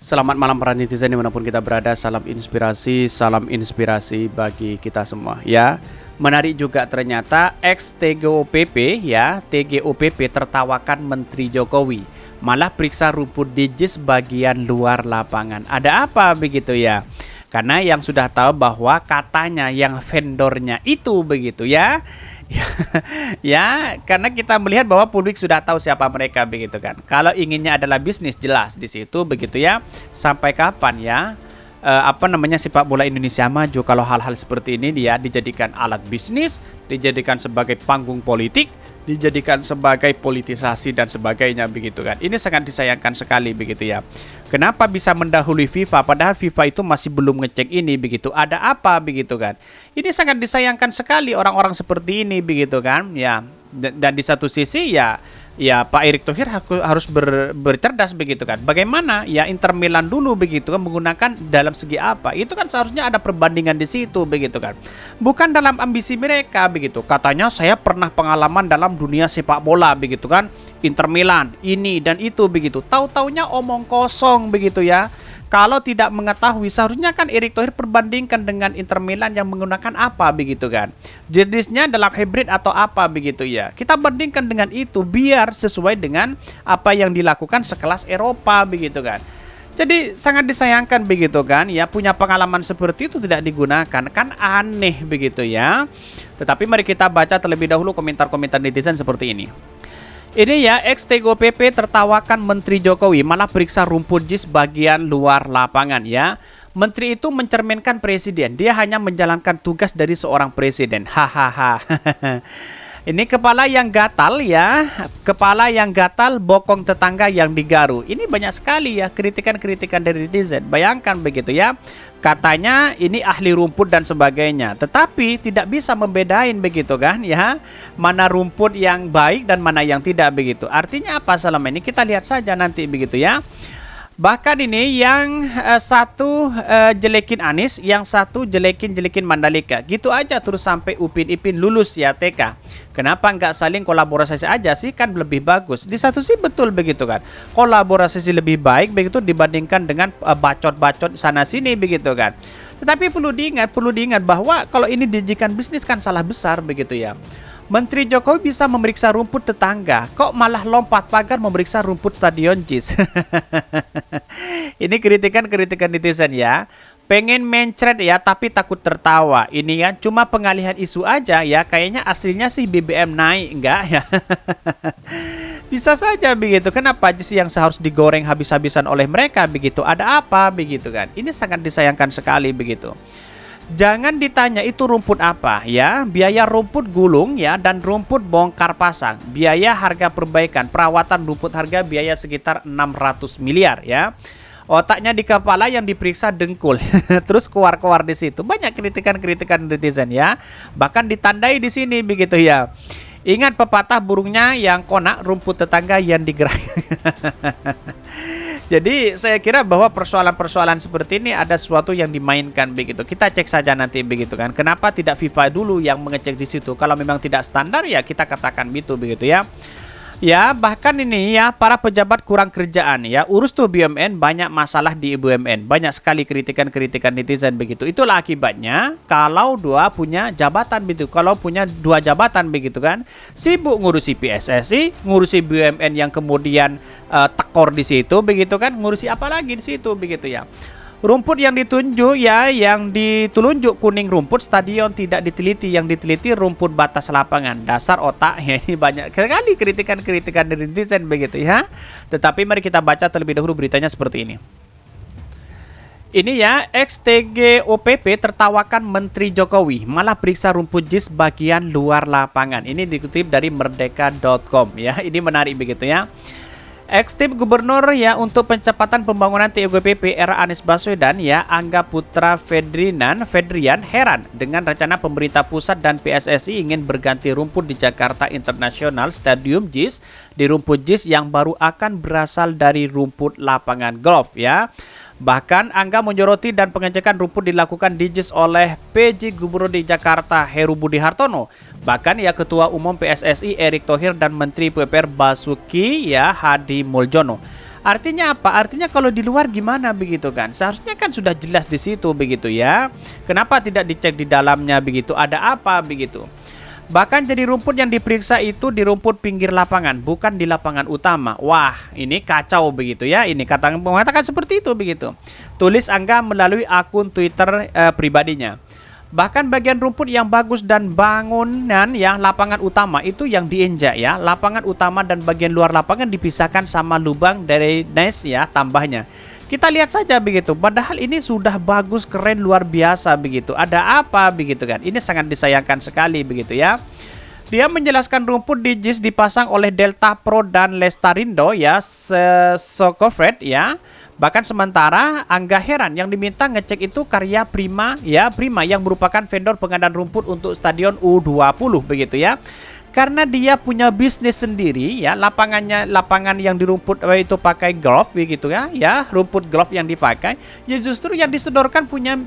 Selamat malam para netizen dimanapun kita berada. Salam inspirasi bagi kita semua ya. Menarik juga ternyata ex-TGOPP ya, TGOPP tertawakan Menteri Jokowi, malah periksa rumput di JIS bagian luar lapangan. Ada apa begitu ya? Karena yang sudah tahu bahwa katanya yang vendornya itu begitu ya. Ya, karena kita melihat bahwa publik sudah tahu siapa mereka begitu kan. Kalau inginnya adalah bisnis, jelas di situ begitu ya. Sampai kapan ya? Sepak bola Indonesia maju kalau hal-hal seperti ini dia dijadikan alat bisnis, dijadikan sebagai panggung politik, dijadikan sebagai politisasi dan sebagainya begitu kan. Ini sangat disayangkan sekali begitu ya. Kenapa bisa mendahului FIFA padahal FIFA itu masih belum ngecek ini begitu. Ada apa begitu kan. Ini sangat disayangkan sekali orang-orang seperti ini begitu kan. Ya. Dan di satu sisi ya Pak Erick Thohir harus bercerdas begitu kan. Bagaimana ya Inter Milan dulu begitu kan menggunakan dalam segi apa? Itu kan seharusnya ada perbandingan di situ begitu kan. Bukan dalam ambisi mereka begitu. Katanya saya pernah pengalaman dalam dunia sepak bola begitu kan. Inter Milan ini dan itu begitu. Tahu-taunya omong kosong begitu ya. Kalau tidak mengetahui seharusnya kan Erick Thohir perbandingkan dengan Inter Milan yang menggunakan apa begitu kan. Jenisnya dalam hybrid atau apa begitu ya. Kita bandingkan dengan itu biar sesuai dengan apa yang dilakukan sekelas Eropa begitu kan. Jadi sangat disayangkan begitu kan ya, punya pengalaman seperti itu tidak digunakan, kan aneh begitu ya. Tetapi mari kita baca terlebih dahulu komentar-komentar netizen seperti ini. Ini ya, ex-TGOPP tertawakan Menteri Jokowi, malah periksa rumput JIS bagian luar lapangan ya. Menteri itu mencerminkan presiden, dia hanya menjalankan tugas dari seorang presiden. Hahaha. Ini kepala yang gatal ya, kepala yang gatal bokong tetangga yang digaru. Ini banyak sekali ya kritikan-kritikan dari netizen. Bayangkan begitu ya. Katanya ini ahli rumput dan sebagainya, tetapi tidak bisa membedain begitu kan ya, mana rumput yang baik dan mana yang tidak begitu. Artinya apa selama ini kita lihat saja nanti begitu ya. Bahkan ini yang satu jelekin Anies, yang satu jelekin Mandalika. Gitu aja terus sampai Upin Ipin lulus ya TK. Kenapa nggak saling kolaborasi aja sih, kan lebih bagus. Di satu sih betul begitu kan. Kolaborasi lebih baik begitu dibandingkan dengan bacot-bacot sana sini begitu kan. Tetapi perlu diingat bahwa kalau ini dijadikan bisnis kan salah besar begitu ya. Menteri Jokowi bisa memeriksa rumput tetangga, kok malah lompat pagar memeriksa rumput stadion JIS. Ini kritikan netizen ya. Pengen mencret ya, tapi takut tertawa. Ini ya cuma pengalihan isu aja ya. Kayaknya aslinya sih BBM naik, enggak ya? Bisa saja begitu. Kenapa JIS yang seharusnya digoreng habis-habisan oleh mereka begitu? Ada apa begitu kan? Ini sangat disayangkan sekali begitu. Jangan ditanya itu rumput apa ya, biaya rumput gulung ya dan rumput bongkar pasang, biaya harga perbaikan, perawatan rumput harga biaya sekitar 600 miliar ya. Otaknya di kepala yang diperiksa dengkul, terus keluar-keluar di situ. Banyak kritikan netizen ya, bahkan ditandai di sini begitu ya. Ingat pepatah burungnya yang konak, rumput tetangga yang digerak. Jadi saya kira bahwa persoalan-persoalan seperti ini ada sesuatu yang dimainkan begitu. Kita cek saja nanti begitu kan. Kenapa tidak FIFA dulu yang mengecek di situ? Kalau memang tidak standar ya kita katakan gitu begitu ya. Ya, bahkan ini ya para pejabat kurang kerjaan ya. Urus tuh BUMN, banyak masalah di BUMN. Banyak sekali kritikan netizen begitu. Itulah akibatnya kalau punya jabatan begitu. Kalau punya dua jabatan begitu kan. Sibuk ngurusi PSSI, ngurusi BUMN yang kemudian tekor di situ begitu kan. Ngurusi apa lagi di situ begitu ya. Rumput yang ditunjuk ya, yang ditulunjuk kuning rumput stadion, tidak diteliti, yang diteliti rumput batas lapangan. Dasar otak ya, ini banyak sekali kritikan dari netizen begitu ya. Tetapi mari kita baca terlebih dahulu beritanya seperti ini. Ini ya, ex-TGOPP tertawakan Menteri Jokowi, malah periksa rumput JIS bagian luar lapangan. Ini dikutip dari merdeka.com ya. Ini menarik begitu ya. Ex-tim gubernur ya untuk percepatan pembangunan TGOPP era Anies Baswedan ya, Angga Putra Fedrian heran dengan rencana pemerintah pusat dan PSSI ingin berganti rumput di Jakarta International Stadium JIS di rumput JIS yang baru akan berasal dari rumput lapangan golf ya. Bahkan Angga menyoroti dan pengecekan rumput dilakukan di JIS oleh PJ Gubernur di Jakarta Heru Budi Hartono. Bahkan ya Ketua Umum PSSI Erick Thohir dan Menteri PUPR Basuki ya Hadi Muljono. Artinya apa? Artinya kalau di luar gimana begitu kan? Seharusnya kan sudah jelas di situ begitu ya. Kenapa tidak dicek di dalamnya begitu? Ada apa begitu? Bahkan jadi rumput yang diperiksa itu di rumput pinggir lapangan, bukan di lapangan utama. Wah, ini kacau begitu ya. Ini mengatakan seperti itu begitu. Tulis Angga melalui akun Twitter pribadinya. Bahkan bagian rumput yang bagus dan bangunan ya lapangan utama itu yang diinjak ya. Lapangan utama dan bagian luar lapangan dipisahkan sama lubang dari nes ya tambahnya. Kita lihat saja begitu. Padahal ini sudah bagus, keren, luar biasa begitu. Ada apa begitu kan? Ini sangat disayangkan sekali begitu ya. Dia menjelaskan rumput di JIS dipasang oleh Delta Pro dan Lestarindo ya, Sokofred ya. Bahkan sementara Angga heran yang diminta ngecek itu karya Prima ya, Prima yang merupakan vendor pengadaan rumput untuk Stadion U20 begitu ya. Karena dia punya bisnis sendiri ya, lapangan yang di rumput itu pakai golf begitu ya, rumput golf yang dipakai ya justru yang disodorkan punya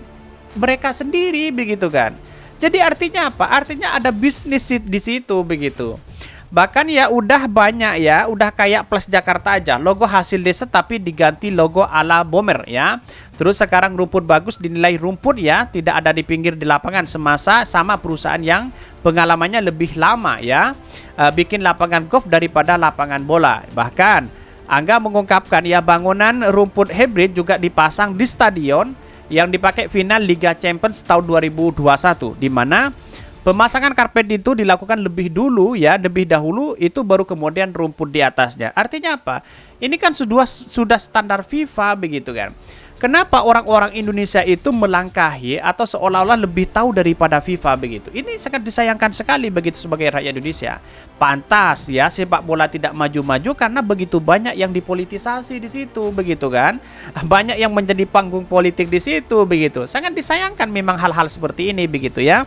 mereka sendiri begitu kan. Jadi artinya apa? Artinya ada bisnis di situ begitu. Bahkan ya udah banyak ya, udah kayak Plus Jakarta aja, logo hasil desa tapi diganti logo ala Bomber ya. Terus sekarang rumput bagus dinilai rumput ya, tidak ada di pinggir di lapangan semasa sama perusahaan yang pengalamannya lebih lama ya, bikin lapangan golf daripada lapangan bola. Bahkan Angga mengungkapkan ya bangunan rumput hybrid juga dipasang di stadion yang dipakai final Liga Champions tahun 2021, di mana pemasangan karpet itu dilakukan lebih dahulu itu baru kemudian rumput di atasnya. Artinya apa? Ini kan sudah standar FIFA begitu kan. Kenapa orang-orang Indonesia itu melangkahi atau seolah-olah lebih tahu daripada FIFA begitu? Ini sangat disayangkan sekali begitu sebagai rakyat Indonesia. Pantas ya sepak bola tidak maju-maju karena begitu banyak yang dipolitisasi di situ begitu kan. Banyak yang menjadi panggung politik di situ begitu. Sangat disayangkan memang hal-hal seperti ini begitu ya.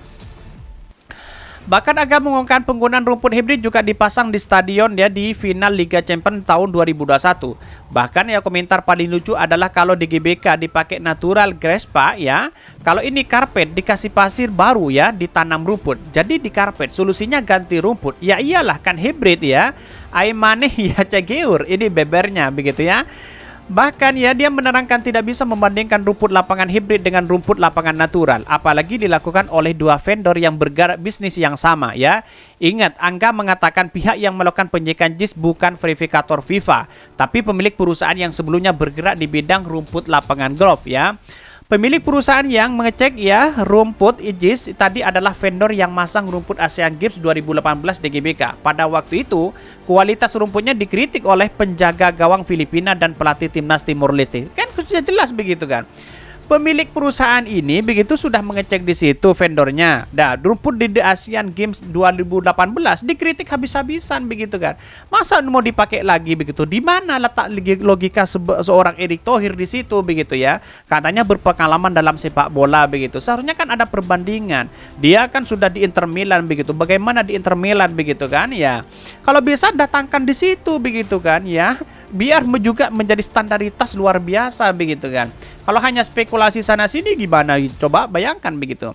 Bahkan Angga mengumumkan penggunaan rumput hybrid juga dipasang di stadion ya di final Liga Champions tahun 2021. Bahkan ya komentar paling lucu adalah kalau di GBK dipakai natural grass pak ya. Kalau ini karpet dikasih pasir baru ya ditanam rumput. Jadi di karpet solusinya ganti rumput. Ya iyalah kan hybrid ya. Aimane ya cegeur ini bebernya begitu ya. Bahkan ya dia menerangkan tidak bisa membandingkan rumput lapangan hibrid dengan rumput lapangan natural, apalagi dilakukan oleh dua vendor yang bergerak bisnis yang sama ya. Ingat, Angga mengatakan pihak yang melakukan penyekan JIS bukan verifikator FIFA, tapi pemilik perusahaan yang sebelumnya bergerak di bidang rumput lapangan golf ya. Pemilik perusahaan yang mengecek ya rumput JIS tadi adalah vendor yang masang rumput Asian Games 2018 di GBK. Pada waktu itu, kualitas rumputnya dikritik oleh penjaga gawang Filipina dan pelatih timnas Timor Leste. Kan sudah jelas begitu kan. Pemilik perusahaan ini begitu sudah mengecek di situ vendornya. Nah, rumput di Asian Games 2018 dikritik habis-habisan begitu kan. Masa mau dipakai lagi begitu? Di mana letak logika seorang Erick Thohir di situ begitu ya? Katanya berpengalaman dalam sepak bola begitu. Seharusnya kan ada perbandingan. Dia kan sudah di Inter Milan begitu. Bagaimana di Inter Milan begitu kan ya? Kalau bisa datangkan di situ begitu kan ya. Biar juga menjadi standaritas luar biasa begitu kan. Kalau hanya spekulasi sana sini gimana? Coba bayangkan begitu.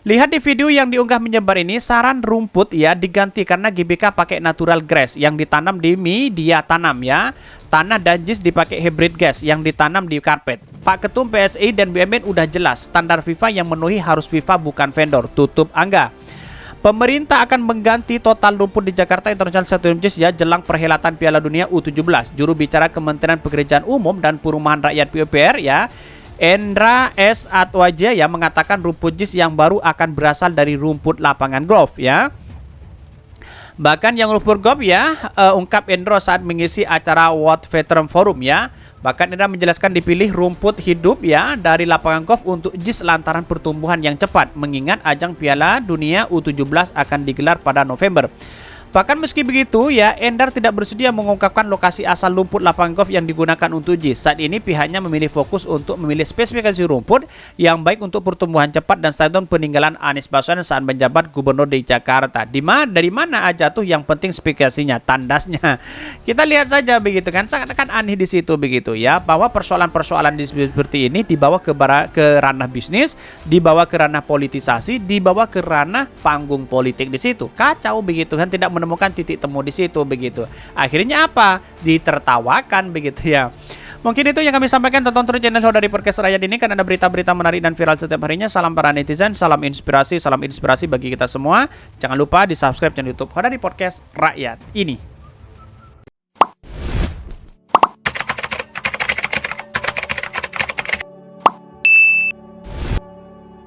Lihat di video yang diunggah menyebar ini, saran rumput ya diganti karena GBK pakai natural grass yang ditanam di media tanam ya. Tanah dan JIS dipakai hybrid gas yang ditanam di karpet. Pak Ketum PSI dan BUMN udah jelas, standar FIFA yang memenuhi harus FIFA bukan vendor. Tutup Angga. Pemerintah akan mengganti total rumput di Jakarta International Stadium JIS ya jelang perhelatan Piala Dunia U17. Juru bicara Kementerian Pekerjaan Umum dan Perumahan Rakyat PUPR ya, Endra S. Atwaja ya mengatakan rumput JIS yang baru akan berasal dari rumput lapangan golf ya. Bahkan yang rumput golf ya, ungkap Endro saat mengisi acara World Veteran Forum ya. Bahkan Endra menjelaskan dipilih rumput hidup ya dari lapangan golf untuk JIS lantaran pertumbuhan yang cepat, mengingat ajang Piala Dunia U17 akan digelar pada November. Bahkan meski begitu ya, Endar tidak bersedia mengungkapkan lokasi asal rumput lapangan golf yang digunakan untuk JIS. Saat ini pihaknya memilih fokus untuk memilih spesifikasi rumput yang baik untuk pertumbuhan cepat dan stadion peninggalan Anies Baswedan saat menjabat gubernur di Jakarta. Dari mana aja tuh yang penting spesifikasinya, tandasnya. Kita lihat saja begitu kan, sangat kan aneh di situ begitu ya, bahwa persoalan-persoalan seperti ini dibawa ke ranah bisnis, dibawa ke ranah politisasi, dibawa ke ranah panggung politik di situ. Kacau begitu kan, tidak menemukan titik temu di situ begitu. Akhirnya apa? Ditertawakan begitu ya. Mungkin itu yang kami sampaikan. Tonton terus channel Hodari Podcast Rakyat ini karena ada berita-berita menarik dan viral setiap harinya. Salam para netizen, salam inspirasi bagi kita semua. Jangan lupa di subscribe channel YouTube Hodari Podcast Rakyat ini.